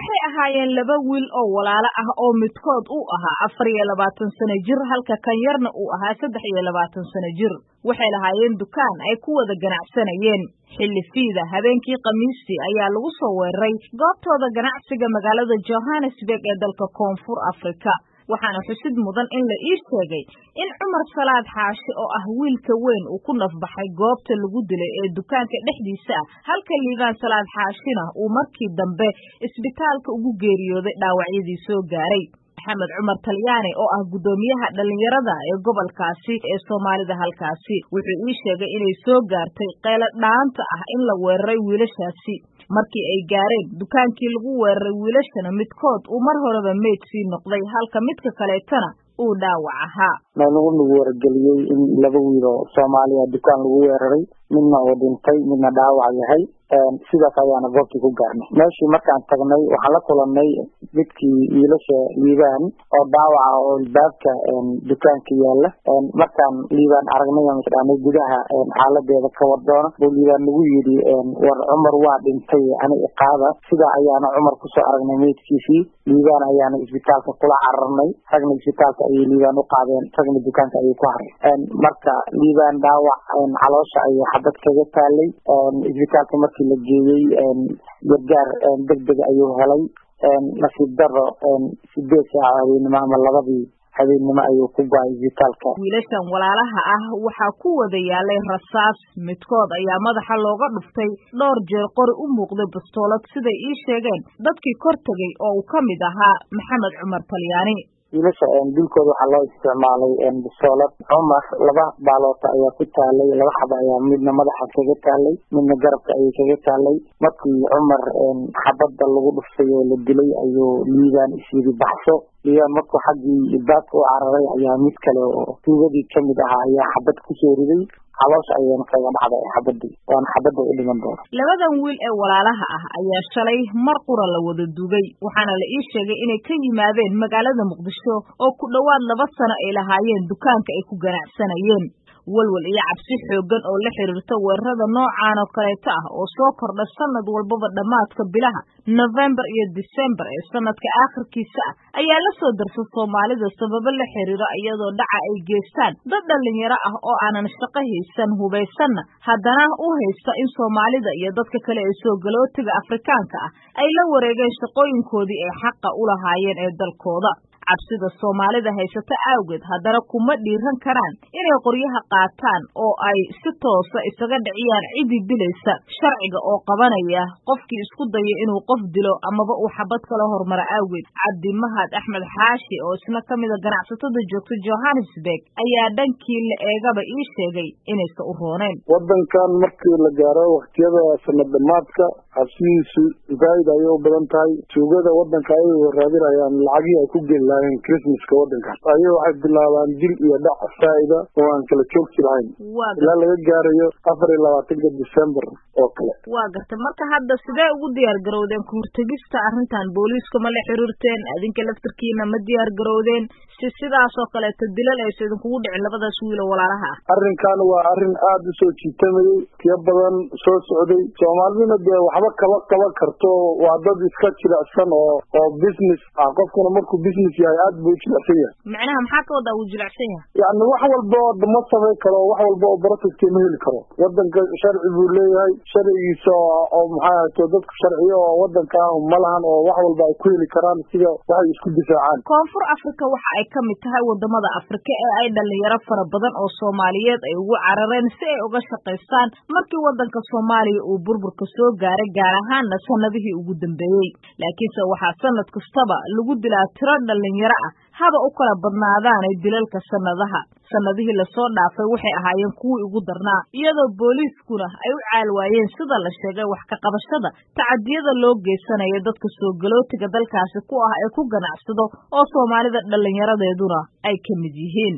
waxay ahaayeen laba wiil oo walaalo ah oo midkood uu ahaa 24 sano jir halka kan yarna uu ahaa 23 sano jir waxay lahaayeen dukaan ay ku wada ganacsanayeen xilli fiida habeenkii Khamiistii ayaa lagu soo weeraray goobtooda ganacsiga magaalada Johannesburg ee dalka Koonfur Afrika waxaana xusid mudan in la ii sheegay in Cumar Salaad Xaashi oo ah wiilka weyn uu ku nafbaxay goobta lagu dilay ee dukaanka dhexdiisa halka Liibaan Salaad Xaashina uu markii dambe isbitaalka ugu geeriyooday dhaawacyadii soo gaaray Maxamed Cumar Talyaani oo ah gudoomiyaha dhalinyarada ee gobolkaasi ee Soomaalida halkaasi wuxuu ii sheegay inay soo gaartay qeylo dhaanta ah in la weeraray wiilashaasi markii ay gaareen dukaankii lagu weeraray wiilashana midkood uu mar horeba meedkii noqday halka midka kaleetana uu dhaawac ahaa nagu wargeliyay in laba wiil oo Soomaaliya dukaan lagu weeraray midna uu dhintay midna dhaawac yahay sidaas ayaana goobtii ku gaarnay meeshii markaan tagnay waxaan la kulannay midkii wiilasha Liibaan oo dhaawac ah oo albaabka dukaanka yaala markaan Liibaan aragnay ama sidaan gudaha xaaladeeda ka wardoona buu Liibaan nagu yiri war Cumar waa dhintay ani iqaada sida ayaana Cumar ku soo aragnay meedkiisii Liibaan ayaana isbitaalka kula cararnay ragna isbitaalka ay Liibaan u qaadeen ragna dukaanka ay ku haray marka Liibaan dhaawac caloosha ay xabad kaga taalay isbitaalka markii la geeyay gargaar degdeg ayuu helay nasiib daro 8 saacadood ama labadii habeenimo ayuu ku go'ay isbitaalka wiilashan walaalaha ah waxa ku wada yaalay rasaas midkood ayaa madaxa looga dhuftay dhowr jeer qori u muuqday bastoolad siday ii sheegeen dadkii kor tagay oo uu ka mid ahaa Maxamed Cumar Talyaani wiilasha dilkooda waxaa loo isticmaalay bastoolad Cumar laba baaloota ayaa ku taalay laba xaba ayaa midna madaxa kaga taalay midna garabka ayay kaga taalay markii Cumar xabada lagu dhuftay oo la dilay ayuu Liibaan isiri baxso Liibaan markuu xaggii baadka u cararay ayaa mid kale oo tuugadii ka mid ahaa ayaa xabad ku soo riday caloosha ayayna kaga dhacday xabadii waana xabada u dhiman doona labadan wiil ee walaalaha ah ayaa shalay mar qura la wada dugay waxaana la ii sheegay inay ka yimaadeen magaalada Muqdisho oo ku dhawaad 2 sano ay lahaayeen dukaanka ay ku ganacsanayeen walwal iyo cabsi xoogan oo la xiriirta weerarada noocaan oo kaleeta ah oo soo kordha sanad walba dhamaadka bilaha November iyo December ee sanadka aakhirkiisa ayaa la soo darsay Soomaalida sabab la xiriira iyadoo dhaca ay geestaan dad dhalinyaro ah oo aanan shaqo haysan hubaysan haddana u haysta in Soomaalida iyo dadka kale ee soo galootiga Afrikaanka ah ay la wareegeen shaqooyinkoodii ay xaq u lahaayeen ee dalkooda cabsida Soomaalida haysata awgeed haddana kuma dhiiran karaan inay qoryaha qaataan oo ay si toos ah isaga dhiciyaan cidii dilaysa sharciga oo qabanaya qofkii isku daya inuu qof dilo amaba uu xabad kala hormaro awgeed Cabdi Mahad Axmed Xaashi oo isna kamid ah ganacsatada joogta Johannesburg ayaa dhankii la eegaba ii sheegay inaysan u rooneen wadankan markii la gaaro waqtiyada sanad dhamaadka cabsidiisu zaid ay u badan tahay tuugada wadanka ay raadinayaan lacagii ay ku gelayaan Christmas-ka wadanka ayuu waxay bilaabaan dil iyo dhac faa'iido oo aan kala joogsi lahayn ilaa laga gaarayo 24 December oo kale waa gartay marka hadda sidee ugu diyaar garowdeen ku hortagista arrintan booliiska ma la xiriirteen adinka laftirkiina ma diyaar garowdeen sidaas oo kale dilal ay sidoo kugu dhicin labadaas wiil oo walaalaha arrinkan waa arrin aad u soo jiitamay tiyo badan soo socday Soomaalida dee waxba kaba qaban karto waa dad iska jilicsan oo business qofkuna markuu business yahay aad buu jilicsan yahay macnaha maxaa ka wada uu jilicsan yahay yani wax walba oo dama sameey karo wax walba oo baratiska ma heli karo wadanka sharci buu leeyahay sharcigiisa oo maxaa tahay dadka sharciyo oo wadanka ma lahan oo wax walba ay ku heli karaan sida waxay isku difaacaan Koonfur Afrika waxa ay ka mid tahay wadamada Afrika ee ay dhalinyaro fara badan oo Soomaaliyeed ay ugu carareen si ay uga shaqeystaan markii wadanka Soomaaliya uu burburka soo gaaray gaar ahaan sanadihii ugu dambeeyay laakiinse waxa sanad kastaba lagu dilaa tiro dhalinyaro ah haba u kala badnaadaan dilalka sanadihii la soo dhaafay waxay ahaayeen kuwii ugu darnaa iyadoo booliiskuna ay u caalwaayeen sida la sheegay wax ka qabashada tacadiyada loo geysanayo dadka soo galootiga dalkaasi ku ah ee ku ganacsado oo Soomaalida dhalinyaradeeduna ay ka mid yihiin